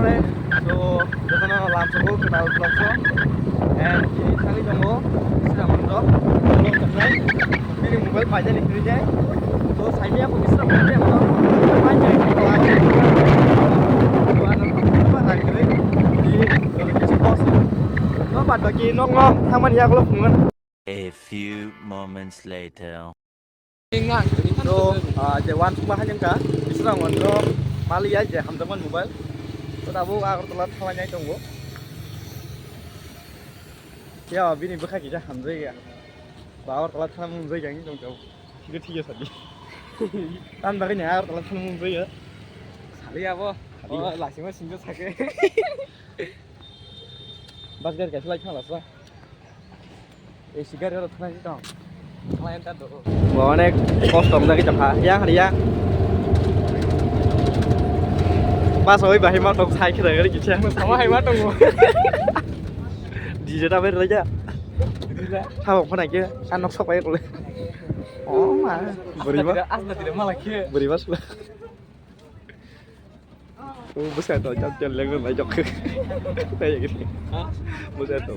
So, kita langsung ke Taul Plaza and ini kali kamu sudah mentok kalau sampai ini mobile panjang di sini so saya aku bisa pakai apa panjang kalau aja dua apa tadi di lokasi pos no pada bagi nong sama dia kalau pengen. A few moments later. So, jawan cuma hanya kah bisa ngontrol mali aja teman mobile. Tahu aku telat halanya itu bu. Ya, bini berkah kita hamzai ya. Bawa telat halam hamzai yang itu jauh. Itu tiga saja. Tan bagainya aku telat halam hamzai ya. Sali apa? Oh, langsung singgah sakit. Bas gar kasih lagi malas lah. Sigar itu tanah itu. Lain tadi. Bawa nek kostum lagi cepah. Yang hari ya. Pas oi bahaya mau tok sai kira kira gitu ya. Sama hebat dong. Di jadi apa aja. Tahu apa lagi? Anak sok aja boleh. Oh mah. Beriba. Tidak malah kia. Beriba sudah. Oh besar tuh jam lagi banyak. Kayak gini. Besar tuh.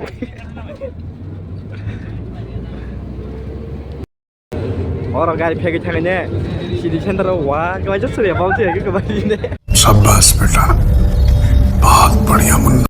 Orang kali pergi tangannya. Sini cendera wah, kemarin sudah mau tuh ya kemarin ini. शाबाश बेटा बहुत बढ़िया Munna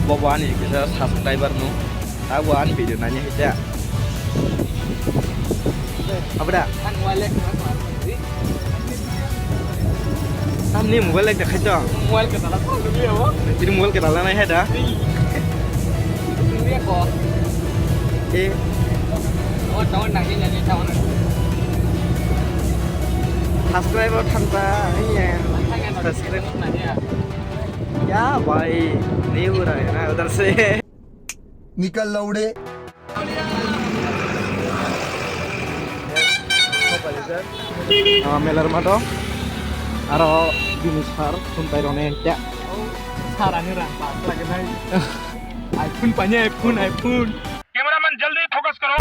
Bawa ini kita subscriber nu, tahu an video nanya aja. Apa dah? Kan wallet Tam ni mobile lagi dekat jang. Mual ke salah satu dia apa? Ini mobile kita lah nih dah. Dia kok. Oh, tahun nangnya jadi tahun. Subscriber tanpa ini ya. Subscribe nanya. Ya baik, ini udah ya, nah udah sih. निकल लौड़े Melar mato, aro binisar, suntai rone ya. Sarannya rampas lagi nih. iPhone banyak iPhone. Kameraman jaldi fokus karo.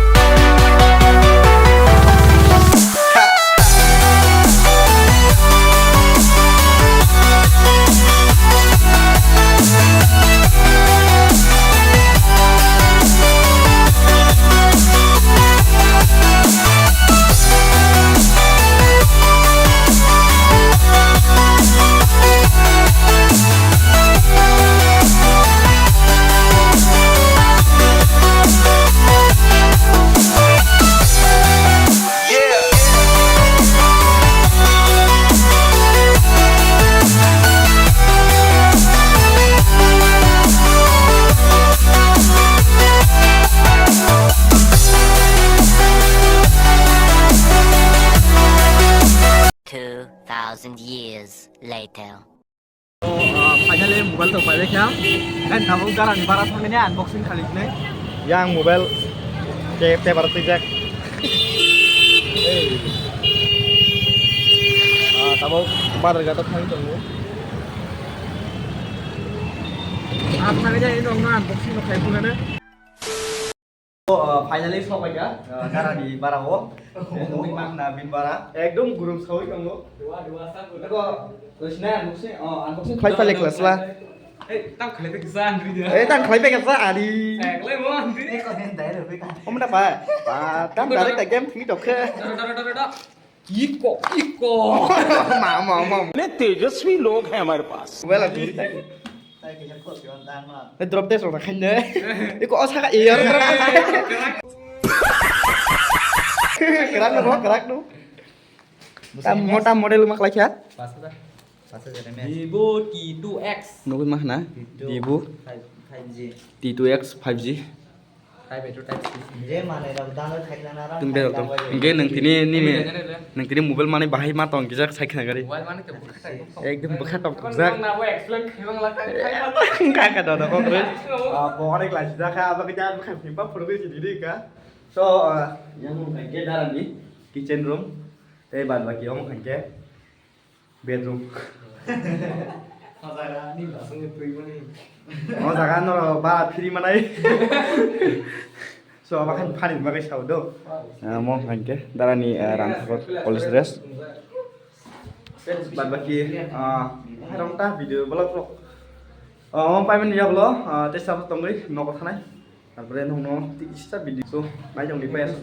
Years later. Finally mobile terbaik ya. Dan kamu jalan di barat ini unboxing kali ini. Yang mobile CFT barat jack. Kamu pada gatot kali tunggu. Apa aja ini dong unboxing kayak gimana nih? Finally sampai ya. Karena di Barawo. Nungguin makna bin bara. Ekdom gurum sawi kamu. Dua satu. Itu terus nih unboxing kali balik kelas lah. Tao khởi cái gian đi được. Tăng kali balik kelas đi. Lên muốn đi. Không được phải. Và cắm direct tại game thí độc khê. Đó. Iko. Mà. इतने तेजस्वी लोग हैं हमारे पास. Vậy là gì? Nó drop test rồi khanh đấy. Đi có sao cái ear. Kerak nu. Tam model rumah kelas ya? Vivo T2X. Nungguin mah nah. Vivo 5G. T2X 5G. type A to type C. Tumbe to. Inge nang tini mobile mane bahai ma tong gijak saikna gari. Mobile mana tuh buka type. Ekdom bekha tok jak. Bang na explain khibang lakang Kakak dodo kok re. Pokoknya kelas dah apa kerjaan bukan pimpa perlu sendiri kah. So yang mau kerja dalam ni kitchen room. Bad baki om kerja bedroom. Masalah ni langsung itu gimana? Oh jangan no ba free mana So apa kan paling bagai saudo. Mau kerja dalam ni rangkut police dress. Bad baki harong ta video vlog. Mau payment ya vlog. Tes apa tongri no kau tanai. Tampere no tikisa video. So mai jong di payas.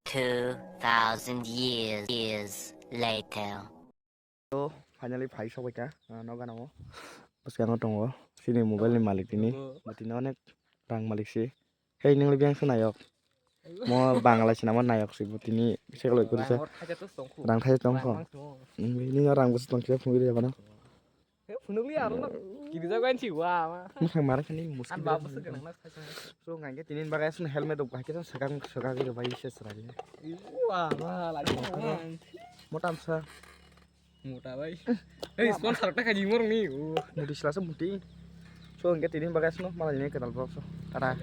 2,000 years later. So finally भाई सब क्या नौका नामो बस क्या note होगा सिने mobile नि मालिक ini berarti अनेक रां मालिक sih hey nang lebih yang senayok mau Bangladesh nama nayok sih berarti ini saya kalau ikut saya rang saya tongkong ini orang bos tongkong pun dia mana Punuk liar nak gitu kan sih wah mungkin marah kan ini muskil bagus kan nak so ngangge tinin bagai sun helmet tuh pakai sun sekarang gitu bayi sih seragnya wah lagi mau tamsa mudah baik sponsor tak kaji murung nih mau diselasa muti so ngangge tinin bagai sun malah ini kenal bro so tada